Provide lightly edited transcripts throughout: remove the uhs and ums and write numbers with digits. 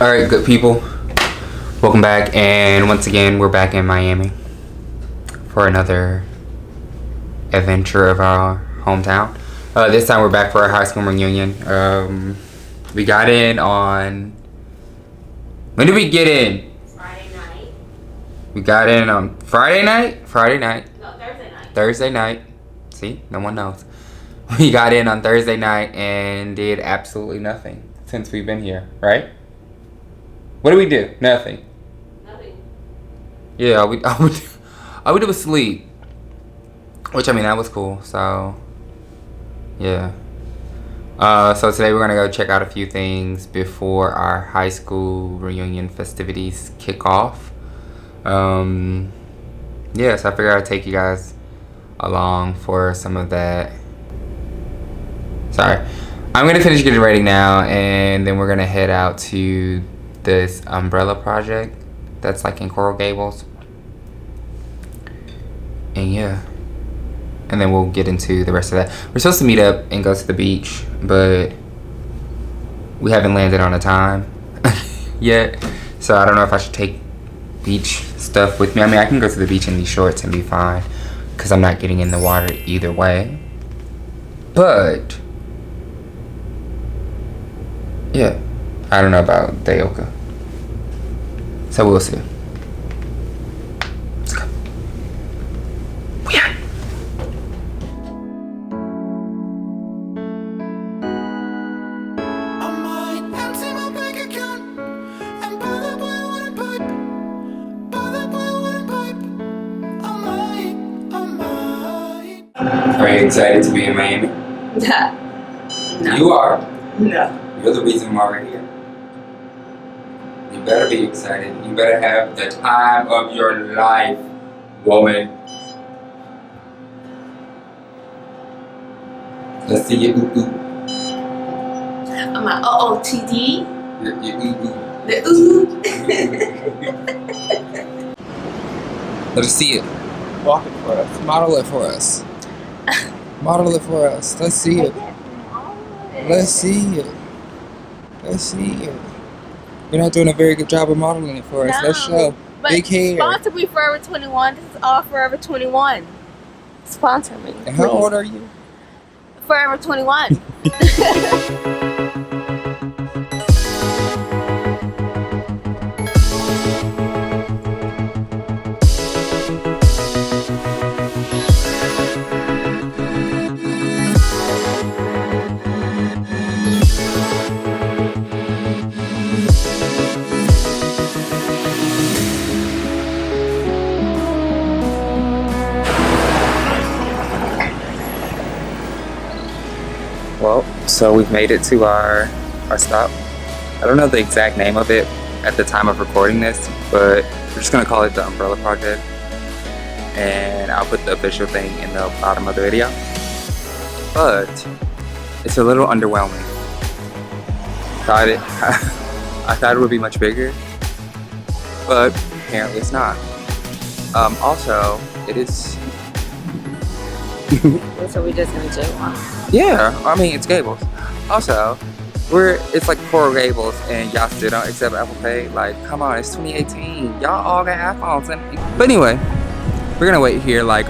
Alright, good people. Welcome back, and once again, we're back in Miami for another adventure of our hometown. This time we're back for our high school reunion. We got in on... When did we get in? Friday night. We got in on Friday night? Friday night. No, Thursday night. Thursday night. See? No one knows. We got in on Thursday night and did absolutely nothing since we've been here, right? What did we do? Nothing. Nothing. Yeah, all we did was sleep. Which, I mean, that was cool. So, yeah. So today we're going to go check out a few things before our high school reunion festivities kick off. Yeah, so I figured I'd take you guys along for some of that. Sorry. I'm going to finish getting ready now, and then we're going to head out to this umbrella project that's like in Coral Gables. And yeah. And then we'll get into the rest of that. We're supposed to meet up and go to the beach, but we haven't landed on a time yet. So I don't know if I should take beach stuff with me. I mean, I can go to the beach in these shorts and be fine, because I'm not getting in the water either way. But yeah, I don't know about Dayoka. So we'll see. Let's go. Yeah. Are you excited to be in Miami? No. You are. No. You're the reason why we're here. You better be excited. You better have the time of your life, woman. Let's see your ooh-ooh. I'm like, OOTD. Your ooh-ooh. The ooh. Let us see it. Walk it for us. Model it for us. Model it for us. Let's see it. Let's see it. Let's see it. You're not doing a very good job of modeling it for us. No, Let's show. but Big hair. Sponsor me Forever 21. This is all Forever 21. Sponsor me. And how old are you? Forever 21. Well, so we've made it to our stop. I don't know the exact name of it at the time of recording this, but we're just gonna call it the Umbrella Project. And I'll put the official thing in the bottom of the video. But it's a little underwhelming. I thought it would be much bigger, but apparently it's not. Also, it is. So we just gonna do one. Yeah, I mean, it's Gables. Also, it's like Coral Gables and y'all still don't accept Apple Pay. Like, come on, it's 2018. Y'all all got iPhones. But anyway, we're gonna wait here like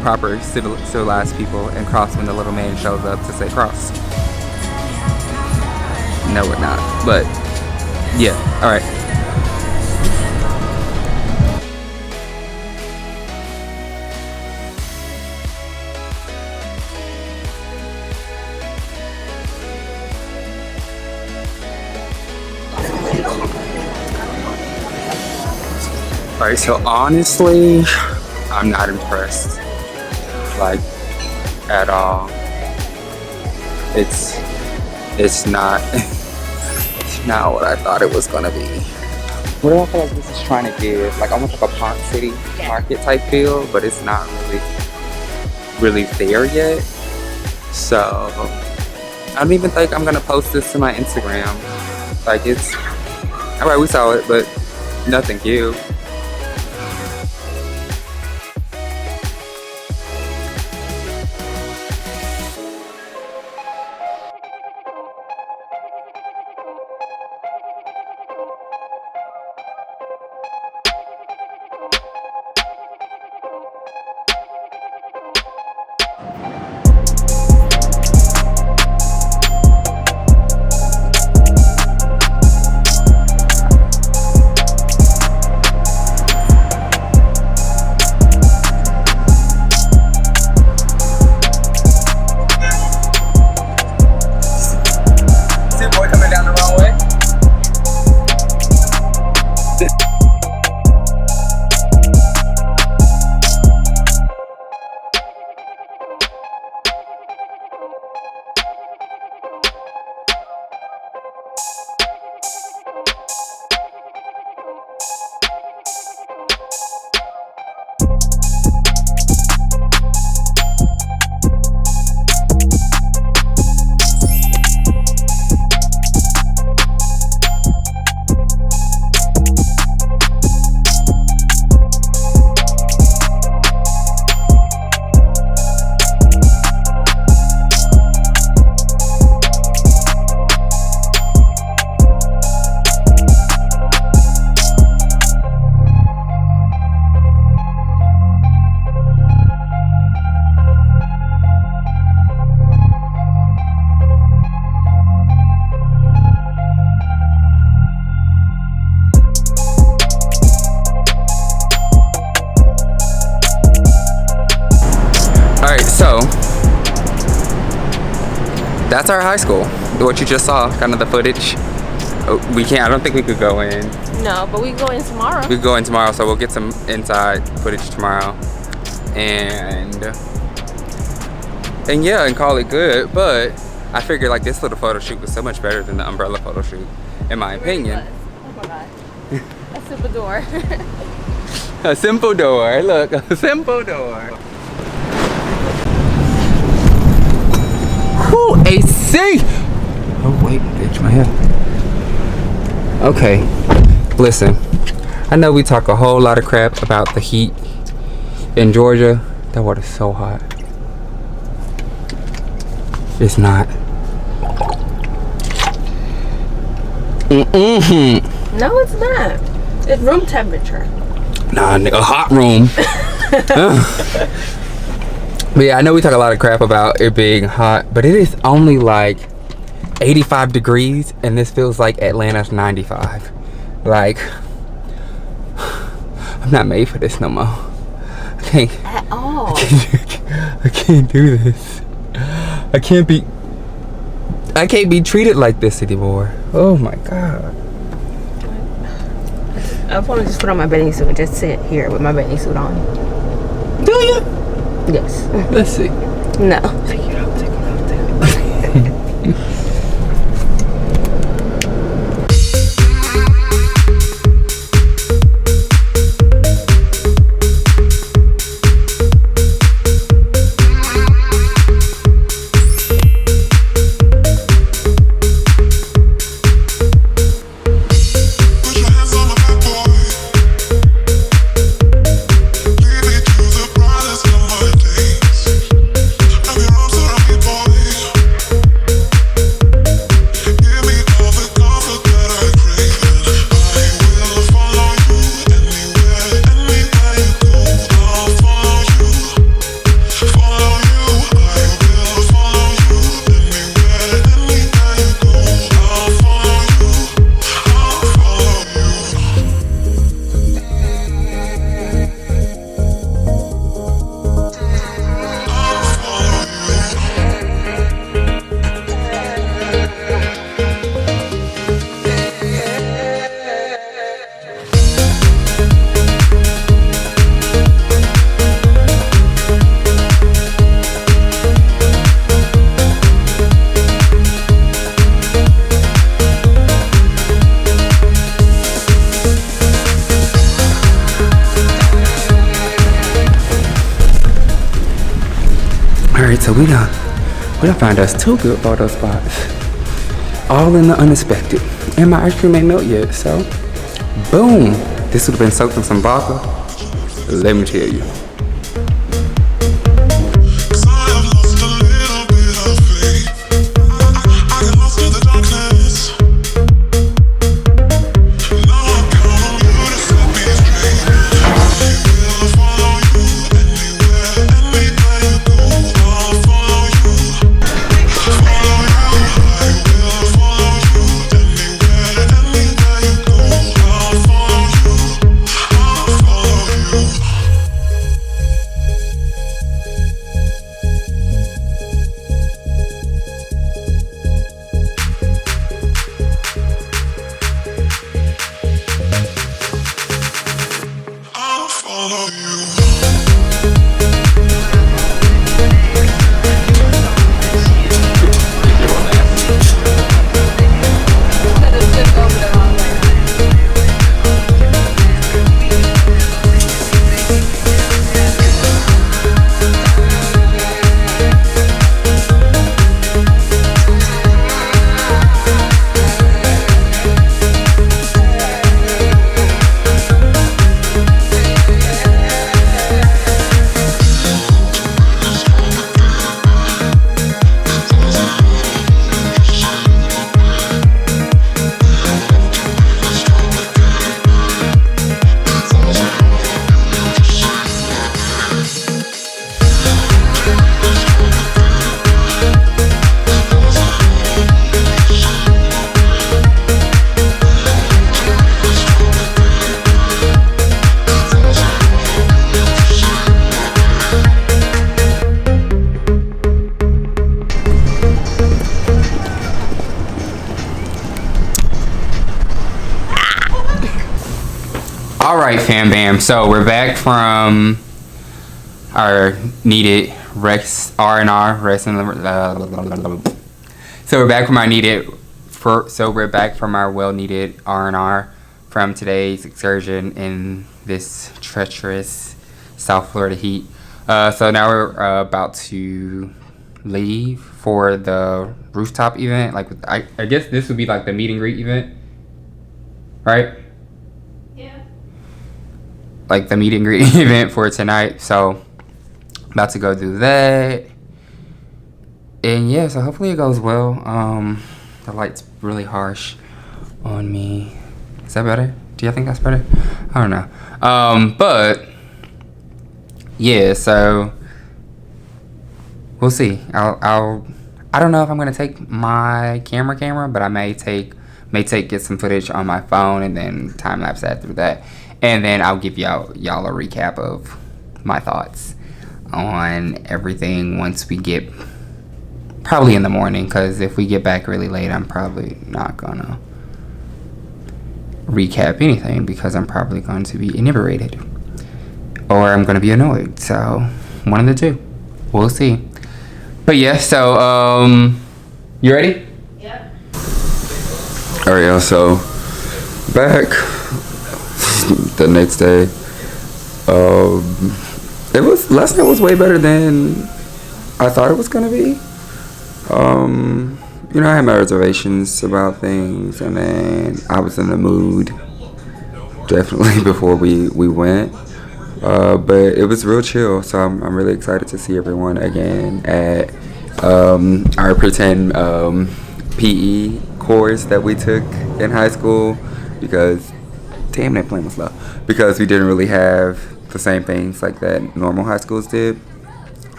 proper civilized people and cross when the little man shows up to say cross. No, we're not. But, yeah, alright. Alright, so honestly, I'm not impressed. Like, at all. It's not it's not what I thought it was gonna be. What do I feel like this is trying to give? Like, almost like a Pont City market type feel, but it's not really there yet. So I don't even think I'm gonna post this to my Instagram. Like, it's alright, we saw it, but nothing cute. That's our high school. What you just saw, kind of the footage. We can't, I don't think we could go in. No, but we can go in tomorrow. We could go in tomorrow, so we'll get some inside footage tomorrow. And yeah, and call it good. But I figured like this little photo shoot was so much better than the umbrella photo shoot, in my opinion. Oh my god. A simple door. A simple door, look, a simple door. Whoo, AC! Oh wait, itch my hair. Okay, listen. I know we talk a whole lot of crap about the heat in Georgia. That water's so hot. It's not. No, it's not. It's room temperature. Nah, nigga, hot room. But yeah, I know we talk a lot of crap about it being hot, but it is only like 85 degrees, and this feels like Atlanta's 95. Like, I'm not made for this no more. I can't. At all. I can't do this. I can't be treated like this anymore. Oh my god. I want to just put on my bathing suit and just sit here with my bathing suit on. Do you? Yes. Let's see. No. Take it out, take it out, take it out. Alright, so we done found us 2 good photo spots. All in the unexpected. And my ice cream ain't melt yet, so boom. This would have been soaked in some vodka. Let me tell you. Alright, fam bam. So we're back from our needed rest R&R rest in the So we're back from our well needed R&R from today's excursion in this treacherous South Florida heat. So now we're about to leave for the rooftop event. Like I guess this would be like the meet and greet event, right? Like the meet and greet event for tonight. So about to go do that. And yeah, so hopefully it goes well. The light's really harsh on me. Is that better? Do you think that's better? I don't know. But yeah, so we'll see. I don't know if I'm gonna take my camera, but I may get some footage on my phone and then time lapse that through that. And then I'll give y'all a recap of my thoughts on everything once we get, probably in the morning, because if we get back really late, I'm probably not gonna recap anything because I'm probably going to be inebriated or I'm gonna be annoyed. So one of the two. We'll see. But yeah, so you ready? Yep. Alright, y'all, so back the next day. Last night was way better than I thought it was gonna be. You know, I had my reservations about things, and then I was in the mood definitely before we went. But it was real chill, so I'm really excited to see everyone again at our pretend PE course that we took in high school, because damn, that plane was low, because we didn't really have the same things like that normal high schools did.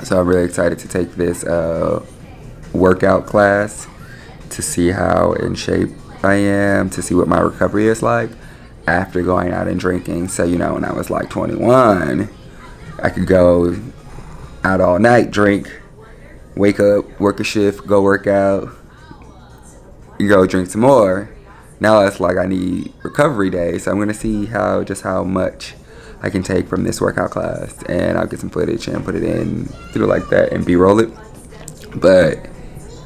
So I'm really excited to take this workout class to see how in shape I am, to see what my recovery is like after going out and drinking. So, you know, when I was like 21, I could go out all night, drink, wake up, work a shift, go work out, go drink some more. Now it's like I need recovery days. So I'm going to see how much I can take from this workout class. And I'll get some footage and put it in, like that, and B-roll it. But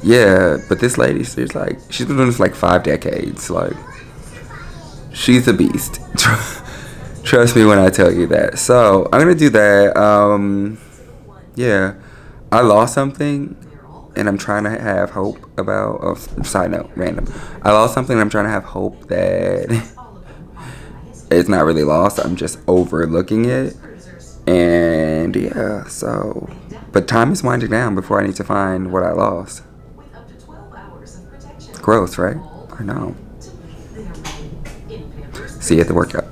yeah, but this lady, she's been doing this like 5 decades. Like, she's a beast. Trust me when I tell you that. So I'm gonna do that. Yeah, I lost something, and I'm trying to have hope about. Oh, side note, random. I lost something, and I'm trying to have hope that it's not really lost. I'm just overlooking it. And yeah, so, but time is winding down before I need to find what I lost. Gross, right? I know. See you at the workout.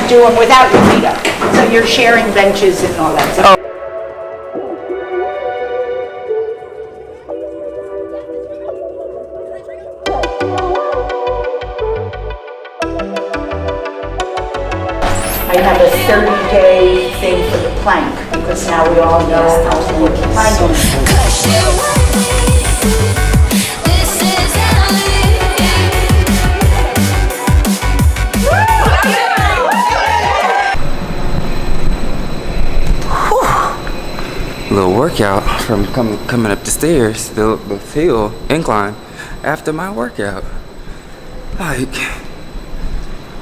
Do them without your feet up. So you're sharing benches and all that stuff. 30-day thing for the plank, because now we all know how to work the plank. Little workout from coming up the stairs, the hill incline after my workout. Like,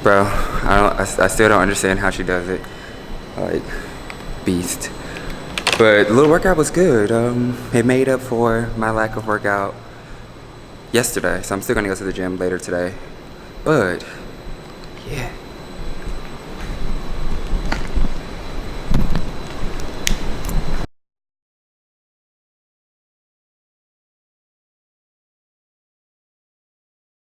bro, I still don't understand how she does it. Like, beast. But the little workout was good. It made up for my lack of workout yesterday, so I'm still gonna go to the gym later today. But yeah.